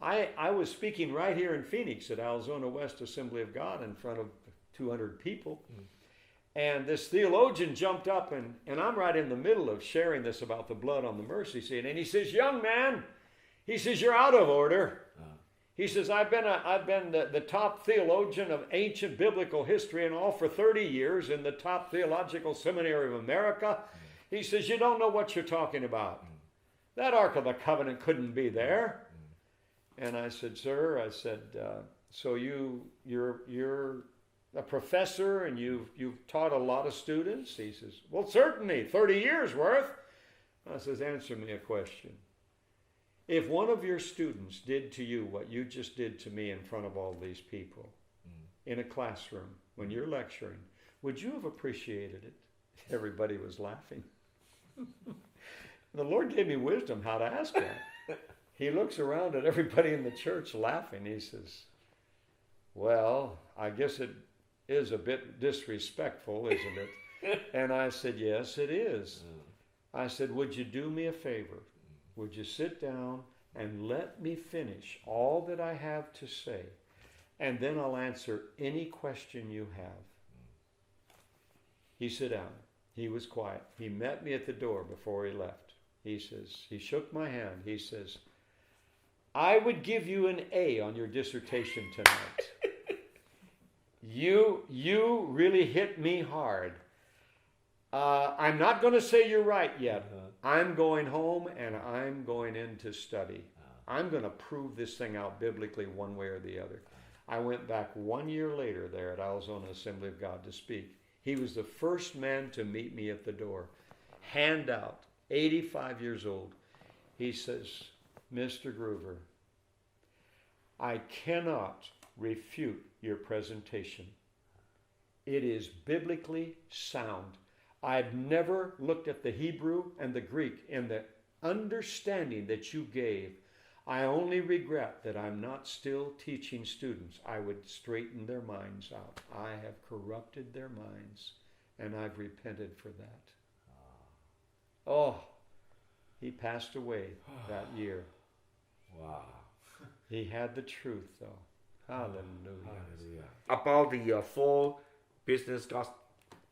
I was speaking right here in Phoenix at Arizona West Assembly of God in front of 200 people. And this theologian jumped up, and I'm right in the middle of sharing this about the blood on the mercy seat. And he says, young man, he says, you're out of order. He says, I've been the top theologian of ancient biblical history and all for 30 years in the top theological seminary of America. He says, you don't know what you're talking about. That Ark of the Covenant couldn't be there. And I said, sir, I said, so you're a professor and you've taught a lot of students? He says, well, certainly, 30 years worth. I says, answer me a question. If one of your students did to you what you just did to me in front of all these people in a classroom when you're lecturing, would you have appreciated it? Everybody was laughing. The Lord gave me wisdom how to ask that. He looks around at everybody in the church laughing. He says, well, I guess it is a bit disrespectful, isn't it? And I said, yes, it is. I said, would you do me a favor? Would you sit down and let me finish all that I have to say, and then I'll answer any question you have. He sat down. He was quiet. He met me at the door before he left. He says, he shook my hand. He says, I would give you an A on your dissertation tonight. You really hit me hard. I'm not going to say you're right yet. I'm going home and I'm going in to study. I'm going to prove this thing out biblically one way or the other. I went back 1 year later there at Arizona Assembly of God to speak. He was the first man to meet me at the door. Hand out, 85 years old. He says, Mr. Gruver, I cannot refute your presentation. It is biblically sound. I've never looked at the Hebrew and the Greek in the understanding that you gave. I only regret that I'm not still teaching students. I would straighten their minds out. I have corrupted their minds, and I've repented for that. Oh, he passed away that year. Wow. He had the truth, though. Hallelujah. About the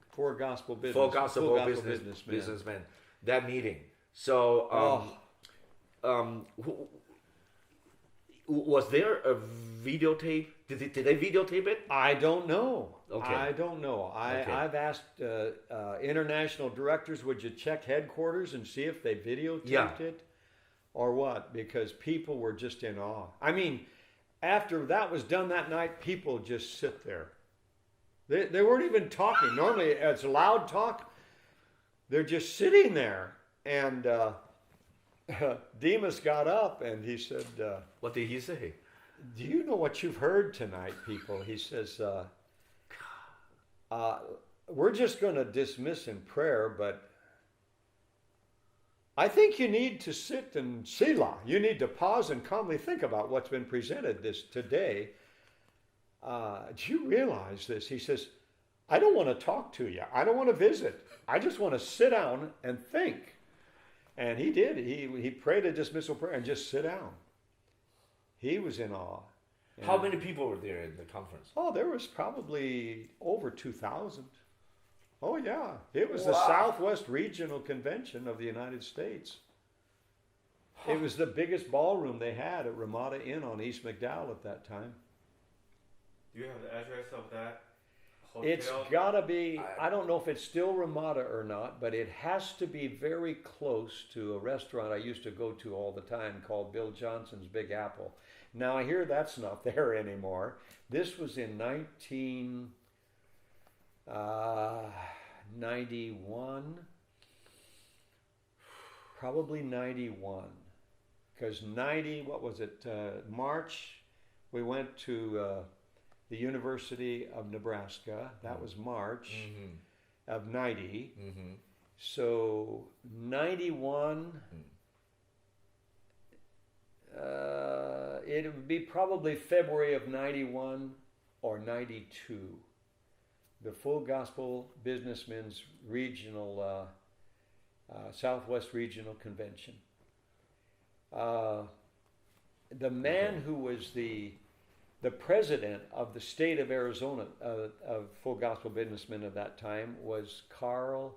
four gospel businessmen. That meeting. So, was there a videotape? Did they videotape it? I don't know. Okay. I don't know. I've asked international directors, would you check headquarters and see if they videotaped it or what? Because people were just in awe. I mean, after that was done that night, people just sit there. They weren't even talking. Normally, it's loud talk. They're just sitting there. And Demas got up and he said, what did he say? do you know what you've heard tonight, people? He says, we're just going to dismiss in prayer, but I think you need to sit and Selah. You need to pause and calmly think about what's been presented today. Do you realize this? He says, I don't want to talk to you. I don't want to visit. I just want to sit down and think. And he did. He prayed a dismissal prayer and just sit down. He was in awe. How many people were there in the conference? Oh, there was probably over 2,000. Oh, yeah. It was the Southwest Regional Convention of the United States. It was the biggest ballroom they had at Ramada Inn on East McDowell at that time. Do you have the address of that hotel? It's got to be, I don't know if it's still Ramada or not, but it has to be very close to a restaurant I used to go to all the time called Bill Johnson's Big Apple. Now I hear that's not there anymore. This was in 1991, probably 91, because March, we went to the University of Nebraska. That was March of 90. Mm-hmm. So 91, it would be probably February of 91 or 92. The Full Gospel Businessmen's Regional, Southwest Regional Convention. the man who was the president of the state of Arizona, of Full Gospel Businessmen of that time, was Carl.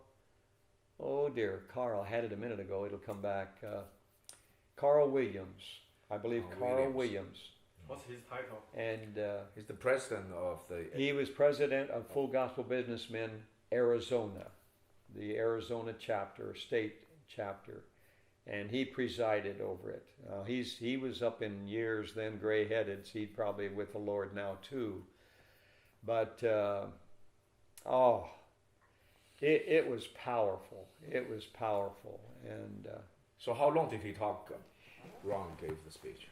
Oh dear, Carl. I had it a minute ago. It'll come back. Carl Williams. I believe Carl Williams. What's his title? And He's the president of the. he was president of Full Gospel Businessmen Arizona, the Arizona chapter, state chapter, and he presided over it. He was up in years then, gray-headed. So he's probably with the Lord now too. But it was powerful. It was powerful. And So how long did he talk? Ron gave the speech.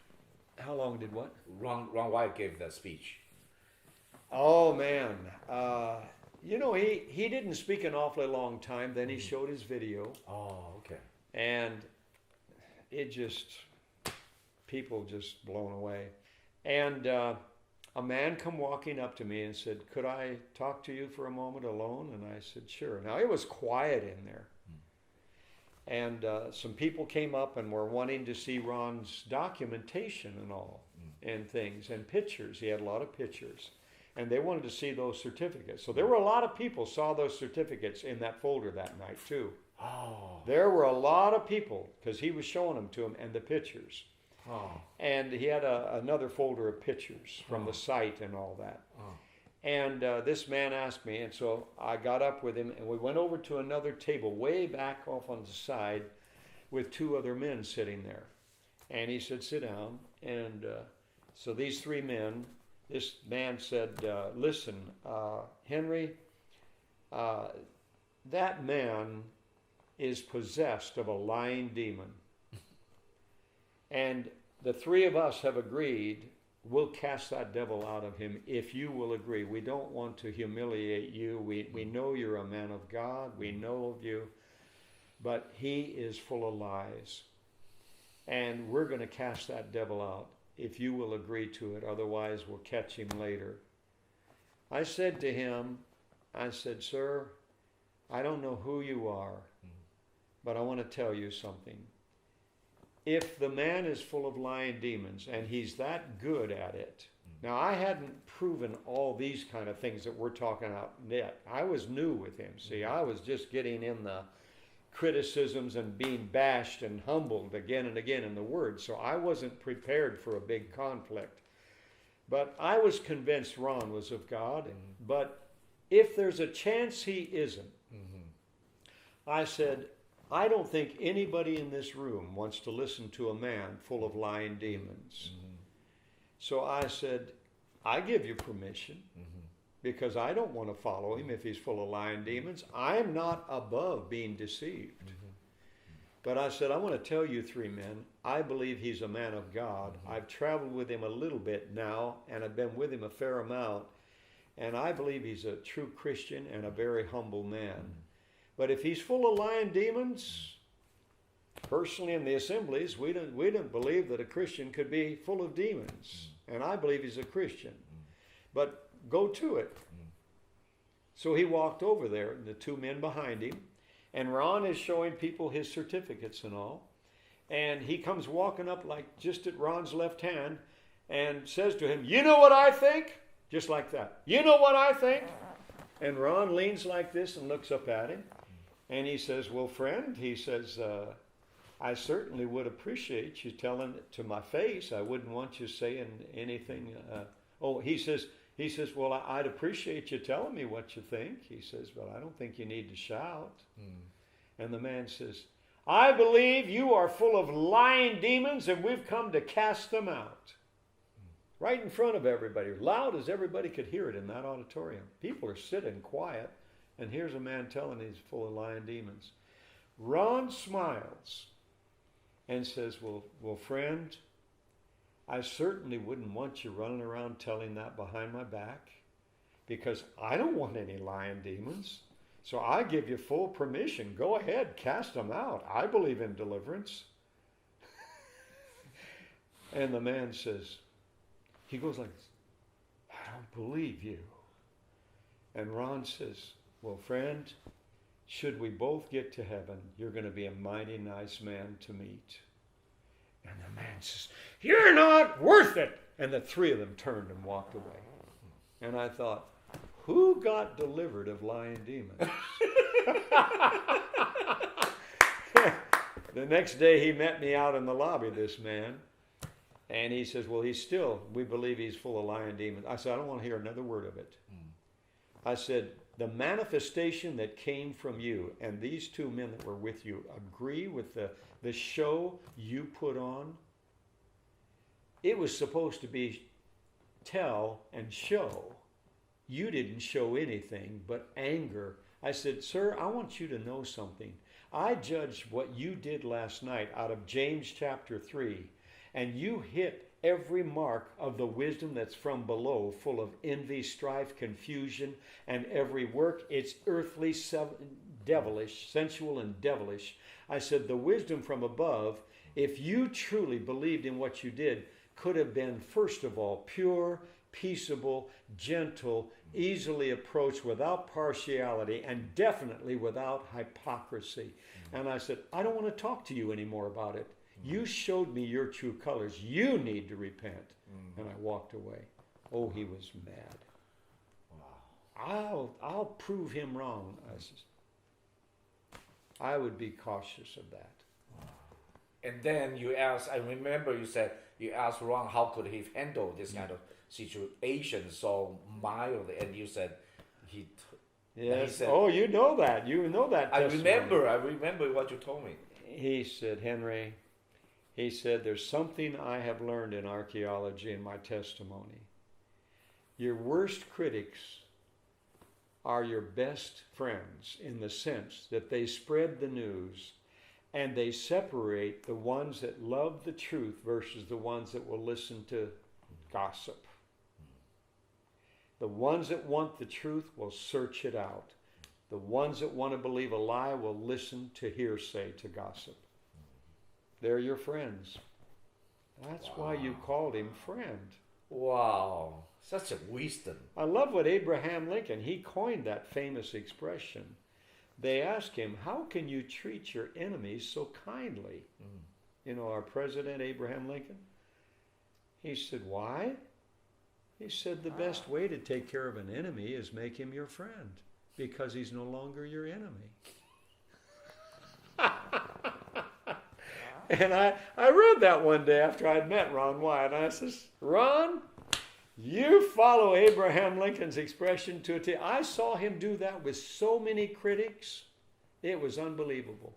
how long did what? Ron Wyatt gave that speech. Oh man, he didn't speak an awfully long time. Then he showed his video, Oh, okay. and it just people just blown away. And a man come walking up to me and said, "Could I talk to you for a moment alone?" And I said, "Sure." Now it was quiet in there, and some people came up and were wanting to see Ron's documentation and all, and things and pictures. He had a lot of pictures. And they wanted to see those certificates. So there were a lot of people saw those certificates in that folder that night too. Oh. There were a lot of people because he was showing them to them and the pictures. Oh. And he had another folder of pictures from the site and all that. Oh. And this man asked me, and so I got up with him and we went over to another table way back off on the side with two other men sitting there. And he said, "Sit down." And so these three men, this man said, "Listen, Henry, that man is possessed of a lying demon. And the three of us have agreed we'll cast that devil out of him if you will agree. We don't want to humiliate you. We know you're a man of God. We know of you. But he is full of lies. And we're going to cast that devil out if you will agree to it. Otherwise, we'll catch him later." I said to him, "Sir, I don't know who you are, but I want to tell you something. If the man is full of lying demons and he's that good at it," now I hadn't proven all these kind of things that we're talking about yet. I was new with him. See, I was just getting in the criticisms and being bashed and humbled again and again in the Word. So I wasn't prepared for a big conflict. But I was convinced Ron was of God. But if there's a chance he isn't, I said, I don't think anybody in this room wants to listen to a man full of lying demons. So I said, I give you permission. Because I don't want to follow him if he's full of lying demons. I'm not above being deceived. But I said, I want to tell you three men, I believe he's a man of God. I've traveled with him a little bit now, and I've been with him a fair amount. And I believe he's a true Christian and a very humble man. But if he's full of lying demons, personally in the assemblies, we don't believe that a Christian could be full of demons. And I believe he's a Christian. But go to it. So he walked over there, and the two men behind him, and Ron is showing people his certificates and all. And he comes walking up like just at Ron's left hand and says to him, "You know what I think?" Just like that. "You know what I think?" And Ron leans like this and looks up at him. And he says, "Well, friend," he says, "I certainly would appreciate you telling it to my face. I wouldn't want you saying anything." He says, "Well, I'd appreciate you telling me what you think." He says, "But I don't think you need to shout." And the man says, "I believe you are full of lying demons and we've come to cast them out." Right in front of everybody, loud as everybody could hear it in that auditorium. People are sitting quiet, and here's a man telling he's full of lying demons. Ron smiles and says, well, friend, I certainly wouldn't want you running around telling that behind my back, because I don't want any lying demons. So I give you full permission. Go ahead, cast them out. I believe in deliverance. And the man says, he goes like this, "I don't believe you." And Ron says, "Well, friend, should we both get to heaven, you're going to be a mighty nice man to meet." And the man says, "You're not worth it." And the three of them turned and walked away. And I thought, who got delivered of lying demons? The next day he met me out in the lobby, this man. And he says, well, we believe he's full of lying demons. I said, I don't want to hear another word of it. I said, the manifestation that came from you and these two men that were with you agree with the show you put on. It was supposed to be tell and show. You didn't show anything but anger. I said, sir, I want you to know something. I judged what you did last night out of James chapter 3, and you hit every mark of the wisdom that's from below, full of envy, strife, confusion, and every work. It's earthly, devilish, sensual and devilish. I said, the wisdom from above, if you truly believed in what you did, could have been, first of all, pure, peaceable, gentle, easily approached, without partiality, and definitely without hypocrisy. And I said, I don't want to talk to you anymore about it. You showed me your true colors. You need to repent. And I walked away. Oh, he was mad. Wow. I'll prove him wrong. I would be cautious of that. And then you asked, I remember you said, you asked Ron, how could he handle this kind of situation so mildly? And you said, Yes. He said, oh, you know that. You know that testimony. I remember what you told me. He said, Henry, he said, there's something I have learned in archaeology in my testimony. Your worst critics are your best friends in the sense that they spread the news and they separate the ones that love the truth versus the ones that will listen to gossip. The ones that want the truth will search it out. The ones that want to believe a lie will listen to hearsay, to gossip. They're your friends. That's why you called him friend. Wow, such a wisdom. I love what Abraham Lincoln, he coined that famous expression. They asked him, how can you treat your enemies so kindly? You know, our president, Abraham Lincoln. He said, why? He said, the best way to take care of an enemy is make him your friend, because he's no longer your enemy. And I read that one day after I'd met Ron Wyatt, and I says, Ron, you follow Abraham Lincoln's expression to a T. I saw him do that with so many critics. It was unbelievable.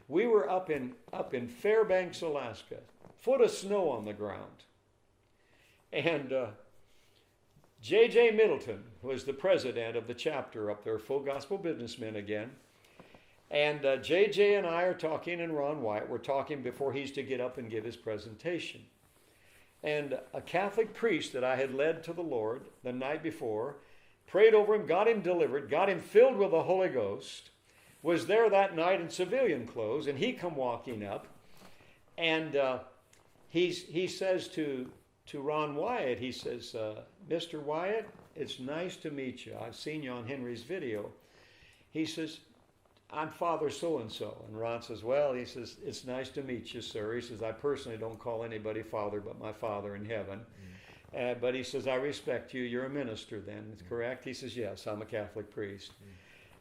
We were up in Fairbanks, Alaska, foot of snow on the ground. And J.J. Middleton was the president of the chapter up there, Full Gospel Businessmen again. And J.J. and I are talking, and Ron Wyatt, we're talking before he's to get up and give his presentation. And a Catholic priest that I had led to the Lord the night before, prayed over him, got him delivered, got him filled with the Holy Ghost, was there that night in civilian clothes, and he come walking up, and he says to Ron Wyatt, he says, Mr. Wyatt, it's nice to meet you. I've seen you on Henry's video. He says, I'm Father so-and-so. And Ron says, well, he says, it's nice to meet you, sir. He says, I personally don't call anybody Father but my Father in heaven. But he says, I respect you. You're a minister then, it's correct? He says, yes, I'm a Catholic priest.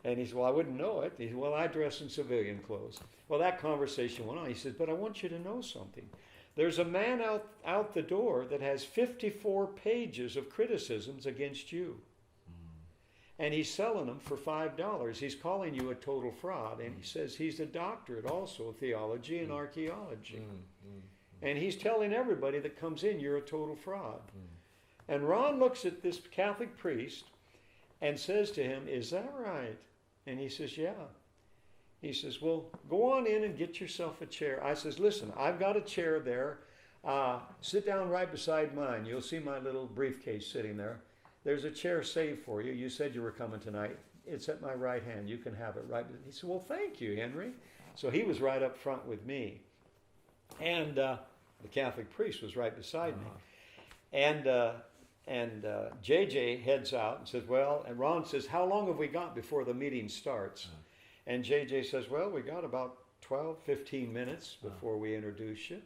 And he said, well, I wouldn't know it. He said, well, I dress in civilian clothes. Well, that conversation went on. He said, but I want you to know something. There's a man out the door that has 54 pages of criticisms against you. And he's selling them for $5. He's calling you a total fraud. And he says he's a doctorate also, theology and archaeology. And he's telling everybody that comes in, you're a total fraud. And Ron looks at this Catholic priest and says to him, is that right? And he says, yeah. He says, well, go on in and get yourself a chair. I says, listen, I've got a chair there. Sit down right beside mine. You'll see my little briefcase sitting there. There's a chair saved for you. You said you were coming tonight. It's at my right hand. You can have it right. He said, well, thank you, Henry. So he was right up front with me. And the Catholic priest was right beside me. And JJ heads out and says, well, and Ron says, how long have we got before the meeting starts? And JJ says, well, we got about 12, 15 minutes before we introduce you.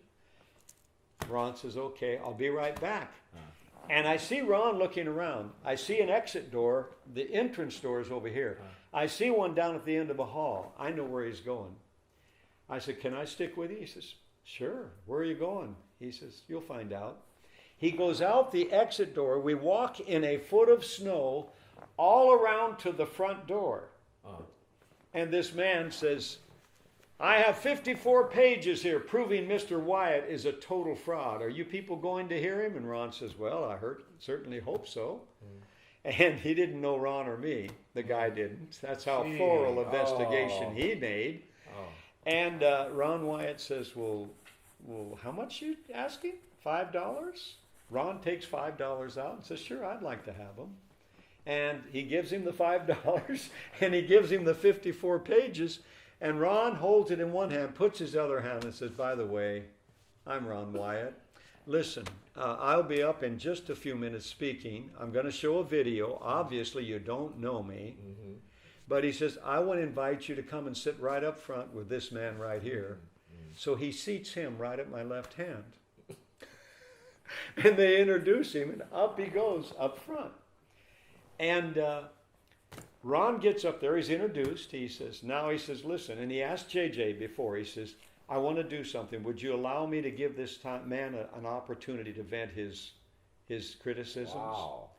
Ron says, okay, I'll be right back. And I see Ron looking around. I see an exit door. The entrance door is over here. I see one down at the end of a hall. I know where he's going. I said, can I stick with you? He says, sure. Where are you going? He says, you'll find out. He goes out the exit door. We walk in a foot of snow all around to the front door. And this man says, I have 54 pages here proving Mr. Wyatt is a total fraud. Are you people going to hear him? And Ron says, well, I certainly hope so. And he didn't know Ron or me. The guy didn't. That's how thorough investigation he made. And Ron Wyatt says, well, how much you asking? $5? Ron takes $5 out and says, sure, I'd like to have them. And he gives him the $5 and he gives him the 54 pages. And Ron holds it in one hand, puts his other hand and says, by the way, I'm Ron Wyatt. Listen, I'll be up in just a few minutes speaking. I'm going to show a video. Obviously, you don't know me. Mm-hmm. But he says, I want to invite you to come and sit right up front with this man right here. Mm-hmm. So he seats him right at my left hand. And they introduce him, and up he goes up front. And Ron gets up there. He's introduced. He says, listen. And he asked JJ before. He says, I want to do something. Would you allow me to give this man an opportunity to vent his criticisms? Wow.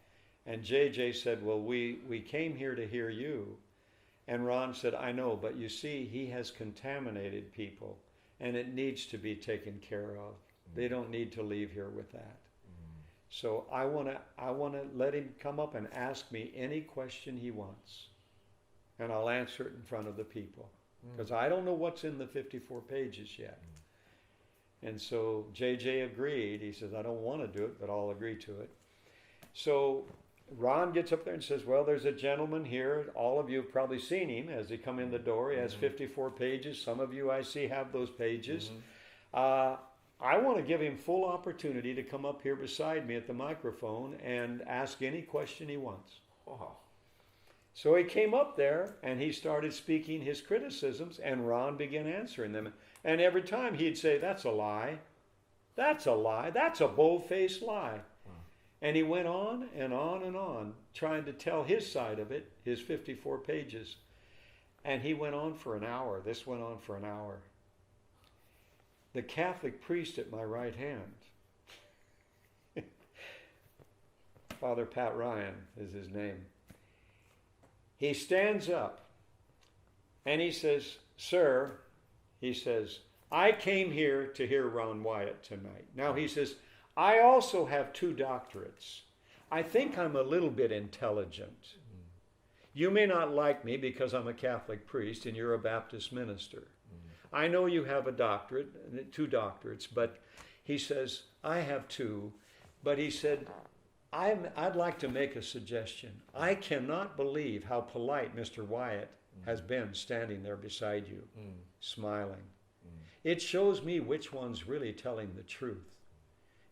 And JJ said, well, we came here to hear you. And Ron said, I know, but you see, he has contaminated people, and it needs to be taken care of. They don't need to leave here with that. So I want to let him come up and ask me any question he wants, and I'll answer it in front of the people, because I don't know what's in the 54 pages yet. And so JJ agreed. He says, I don't want to do it, but I'll agree to it. So Ron gets up there and says, well, there's a gentleman here. All of you have probably seen him as he come in the door. He has 54 pages. Some of you I see have those pages. I want to give him full opportunity to come up here beside me at the microphone and ask any question he wants. Wow. So he came up there and he started speaking his criticisms, and Ron began answering them. And every time he'd say, that's a lie. That's a lie. That's a bold-faced lie. And he went on and on and on, trying to tell his side of it, his 54 pages. And he went on for an hour. This went on for an hour. The Catholic priest at my right hand, Father Pat Ryan is his name, he stands up and he says, sir, he says, I came here to hear Ron Wyatt tonight. Now he says, I also have 2 doctorates. I think I'm a little bit intelligent. You may not like me because I'm a Catholic priest and you're a Baptist minister. I know you have a doctorate, 2 doctorates, but he says, I have 2. But he said, I'd like to make a suggestion. I cannot believe how polite Mr. Wyatt has been standing there beside you, smiling. It shows me which one's really telling the truth.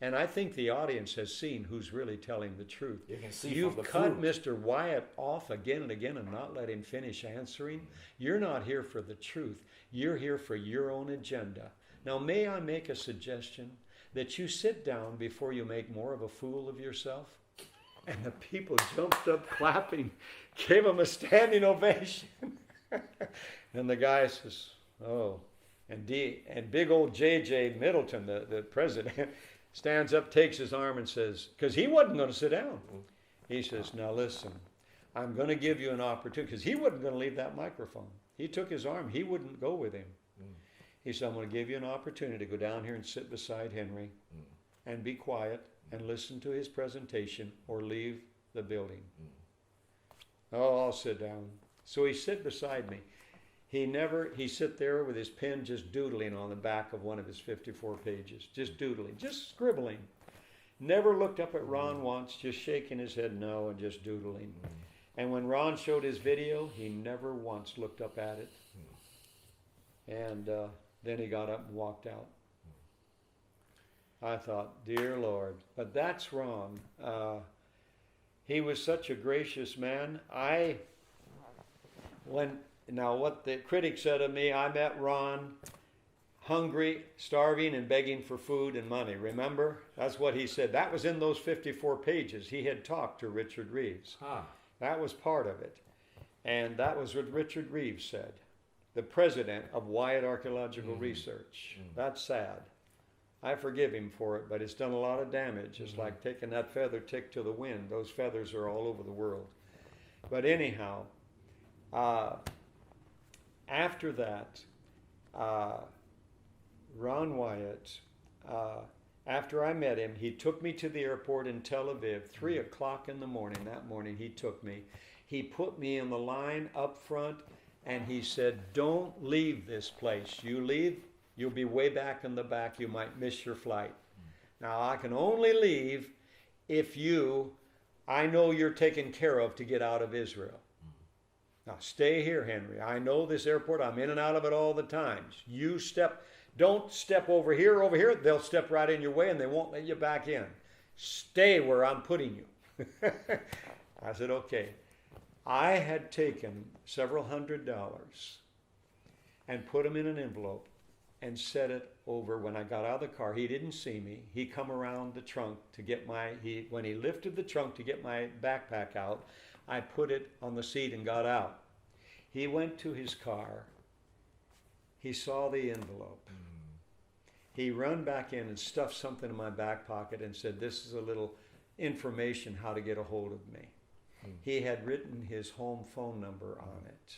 And I think the audience has seen who's really telling the truth. You can see You've from the cut fruit. Mr. Wyatt off again and again and not let him finish answering. You're not here for the truth. You're here for your own agenda. Now, may I make a suggestion that you sit down before you make more of a fool of yourself? And the people jumped up clapping, gave him a standing ovation. And the guy says, oh, and big old J.J. Middleton, the president, stands up, takes his arm and says, because he wasn't going to sit down. He says, now listen, I'm going to give you an opportunity, because he wasn't going to leave that microphone. He took his arm. He wouldn't go with him. He said, I'm going to give you an opportunity to go down here and sit beside Henry and be quiet and listen to his presentation or leave the building. Oh, I'll sit down. So he sit beside me. He sit there with his pen just doodling on the back of one of his 54 pages, just doodling, just scribbling. Never looked up at Ron once, just shaking his head no and just doodling. And when Ron showed his video, he never once looked up at it. And then he got up and walked out. I thought, dear Lord, but that's wrong. He was such a gracious man. Now what the critics said of me, I met Ron. hungry, starving, and begging for food and money. Remember? That's what he said. That was in those 54 pages. He had talked to Richard Reeves. Huh. That was part of it. And that was what Richard Reeves said, the president of Wyatt Archaeological Research. That's sad. I forgive him for it, but it's done a lot of damage. It's like taking that feather tick to the wind. Those feathers are all over the world. But anyhow, after that, Ron Wyatt, after I met him, he took me to the airport in Tel Aviv, 3 o'clock in the morning. That morning he took me. He put me in the line up front, and he said, don't leave this place. You leave, you'll be way back in the back. You might miss your flight. Now, I can only leave if I know you're taken care of to get out of Israel. Now, stay here, Henry. I know this airport. I'm in and out of it all the time. Don't step over here. They'll step right in your way, and they won't let you back in. Stay where I'm putting you. I said, okay. I had taken several $100s and put them in an envelope and set it over. When I got out of the car, he didn't see me. He come around the trunk to get when he lifted the trunk to get my backpack out, I put it on the seat and got out. He went to his car. He saw the envelope. He run back in and stuffed something in my back pocket and said, this is a little information how to get a hold of me. He had written his home phone number on it.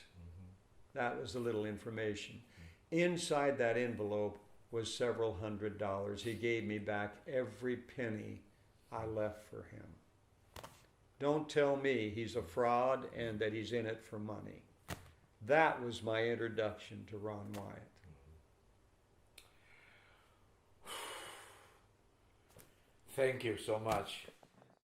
That was a little information. Inside that envelope was several $100s. He gave me back every penny I left for him. Don't tell me he's a fraud and that he's in it for money. That was my introduction to Ron Wyatt. Thank you so much.